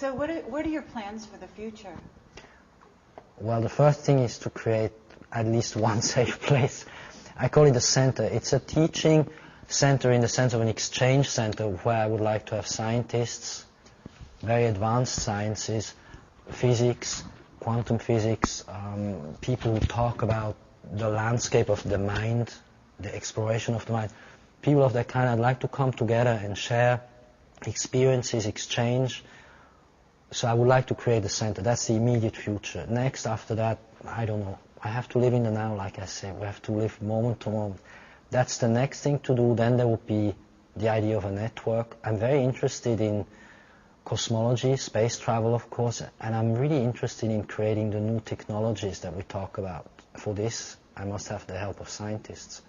So what are your plans for the future? Well, the first thing is to create at least one safe place. I call it a center. It's a teaching center in the sense of an exchange center where I would like to have scientists, very advanced sciences, physics, quantum physics, people who talk about the landscape of the mind, the exploration of the mind. People of that kind, I'd like to come together and share experiences, exchange. So I would like to create a center. That's the immediate future. Next, after that, I don't know. I have to live in the now, like I said. We have to live moment to moment. That's the next thing to do. Then there would be the idea of a network. I'm very interested in cosmology, space travel, of course, and I'm really interested in creating the new technologies that we talk about. For this, I must have the help of scientists.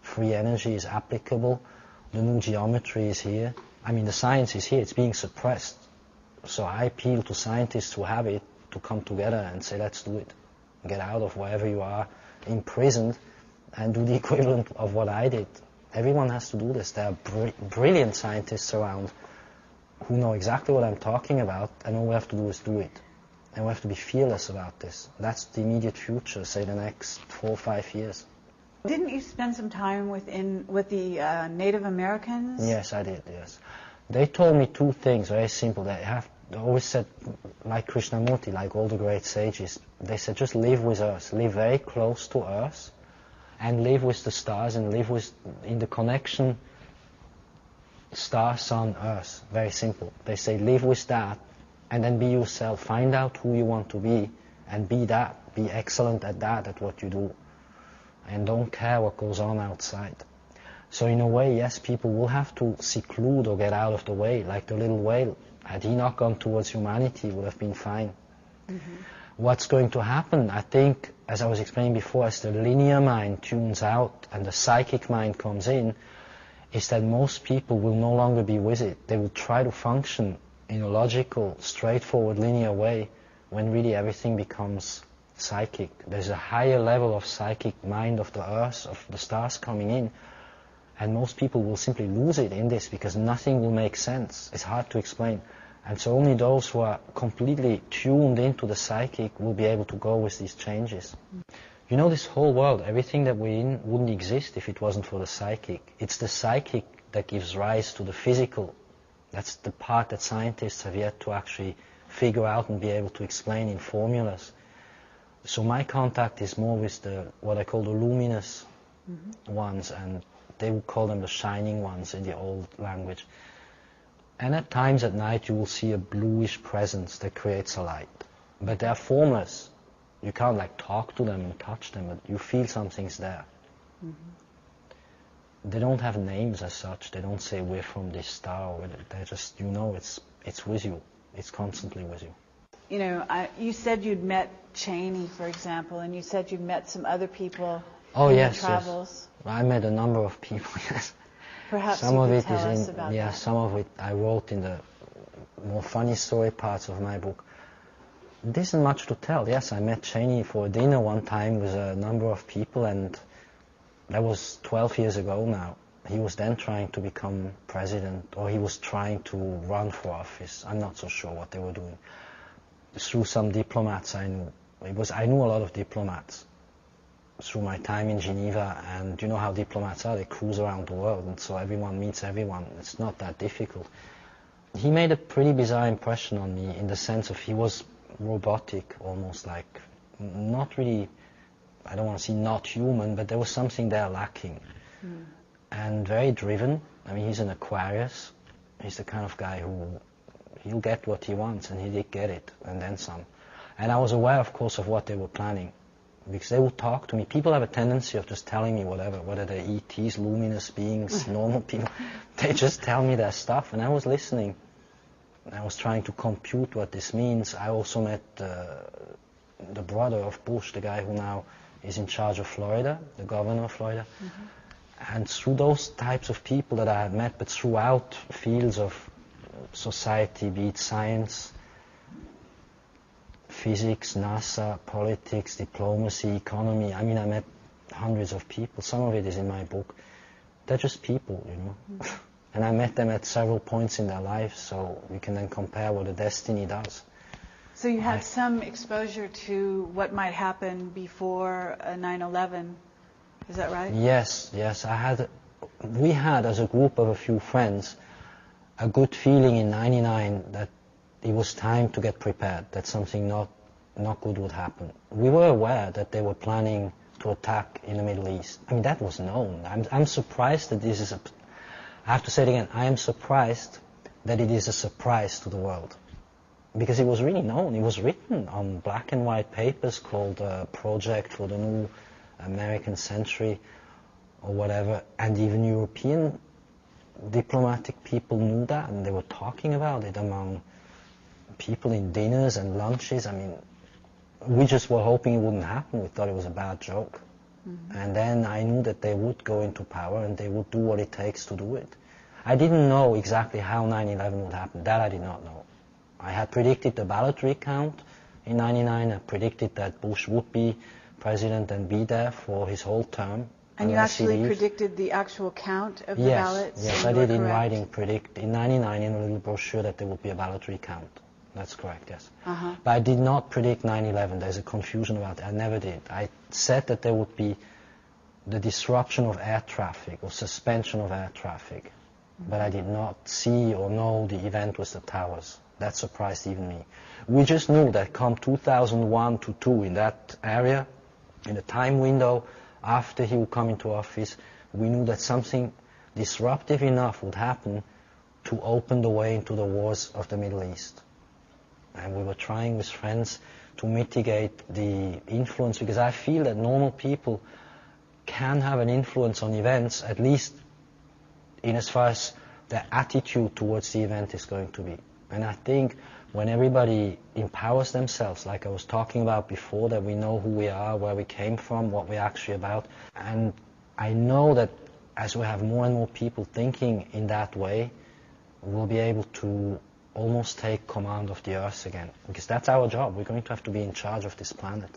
Free energy is applicable. The new geometry is here. I mean, the science is here. It's being suppressed. So I appeal to scientists who have it to come together and say, let's do it. Get out of wherever you are, imprisoned, and do the equivalent of what I did. Everyone has to do this. There are brilliant scientists around who know exactly what I'm talking about, and all we have to do is do it. And we have to be fearless about this. That's the immediate future, say the next 4 or 5 years. Didn't you spend some time with the Native Americans? Yes, I did, yes. They told me two things, very simple. They always said, like Krishnamurti, like all the great sages, they said just live with Earth, live very close to Earth, and live with the stars, and live in the connection star, sun, Earth. Very simple. They say live with that, and then be yourself. Find out who you want to be, and be that. Be excellent at that, at what you do. And don't care what goes on outside. So in a way, yes, people will have to seclude or get out of the way, like the little whale. Had he not gone towards humanity, it would have been fine. Mm-hmm. What's going to happen, I think, as I was explaining before, as the linear mind tunes out and the psychic mind comes in, is that most people will no longer be with it. They will try to function in a logical, straightforward, linear way, when really everything becomes psychic. There's a higher level of psychic mind of the Earth, of the stars coming in, and most people will simply lose it in this because nothing will make sense. It's hard to explain. And so only those who are completely tuned into the psychic will be able to go with these changes. You know, this whole world, everything that we're in wouldn't exist if it wasn't for the psychic. It's the psychic that gives rise to the physical. That's the part that scientists have yet to actually figure out and be able to explain in formulas. So my contact is more with what I call the luminous ones, and they would call them the shining ones in the old language. And at times at night you will see a bluish presence that creates a light. But they are formless. You can't like talk to them and touch them, but you feel something's there. Mm-hmm. They don't have names as such. They don't say we're from this star. They just, you know, it's with you. It's constantly with you. You know, you said you'd met Cheney, for example, and you said you'd met some other people in your travels. Yes. I met a number of people, yes. Perhaps some you could tell us about that. Some of it I wrote in the more funny story parts of my book. There isn't much to tell. Yes, I met Cheney for a dinner one time with a number of people, and that was 12 years ago now. He was then trying to become president, or he was trying to run for office. I'm not so sure what they were doing. Through some diplomats I knew. I knew a lot of diplomats through my time in Geneva, and you know how diplomats are, they cruise around the world, and so everyone meets everyone. It's not that difficult. He made a pretty bizarre impression on me in the sense of he was robotic, almost like, not really, I don't want to say not human, but there was something there lacking. And very driven. I mean, he's an Aquarius. He's the kind of guy who, he'll get what he wants, and he did get it, and then some. And I was aware, of course, of what they were planning, because they would talk to me. People have a tendency of just telling me whatever, whether they're ETs, luminous beings, normal people. They just tell me their stuff, and I was listening. I was trying to compute what this means. I also met the brother of Bush, the guy who now is in charge of Florida, the governor of Florida. And through those types of people that I had met, but throughout fields of society, be it science, physics, NASA, politics, diplomacy, economy. I mean, I met hundreds of people. Some of it is in my book. They're just people, you know. And I met them at several points in their lives, so we can then compare what a destiny does. So you had some exposure to what might happen before 9/11, is that right? Yes. We had, as a group of a few friends, a good feeling in '99 that it was time to get prepared, that something not good would happen. We were aware that they were planning to attack in the Middle East. I mean, that was known. I'm surprised that this is I have to say it again, I am surprised that it is a surprise to the world. Because it was really known. It was written on black and white papers called Project for the New American Century or whatever, and even European diplomatic people knew that, and they were talking about it among people in dinners and lunches. I mean, we just were hoping it wouldn't happen. We thought it was a bad joke. Mm-hmm. And then I knew that they would go into power and they would do what it takes to do it. I didn't know exactly how 9/11 would happen. That I did not know. I had predicted the ballot recount in '99. I predicted that Bush would be president and be there for his whole term. And you actually predicted the actual count of the ballots? Yes, I did in writing predict in '99 in a little brochure that there would be a ballot recount. That's correct, yes. Uh-huh. But I did not predict 9/11. There's a confusion about it. I never did. I said that there would be the disruption of air traffic or suspension of air traffic. Mm-hmm. But I did not see or know the event with the towers. That surprised even me. We just knew that come 2001 to 2 in that area, in the time window after he would come into office, we knew that something disruptive enough would happen to open the way into the wars of the Middle East. And we were trying with friends to mitigate the influence, because I feel that normal people can have an influence on events, at least in as far as their attitude towards the event is going to be. And I think when everybody empowers themselves, like I was talking about before, that we know who we are, where we came from, what we're actually about, and I know that as we have more and more people thinking in that way, we'll be able to almost take command of the earth again, because that's our job. We're going to have to be in charge of this planet.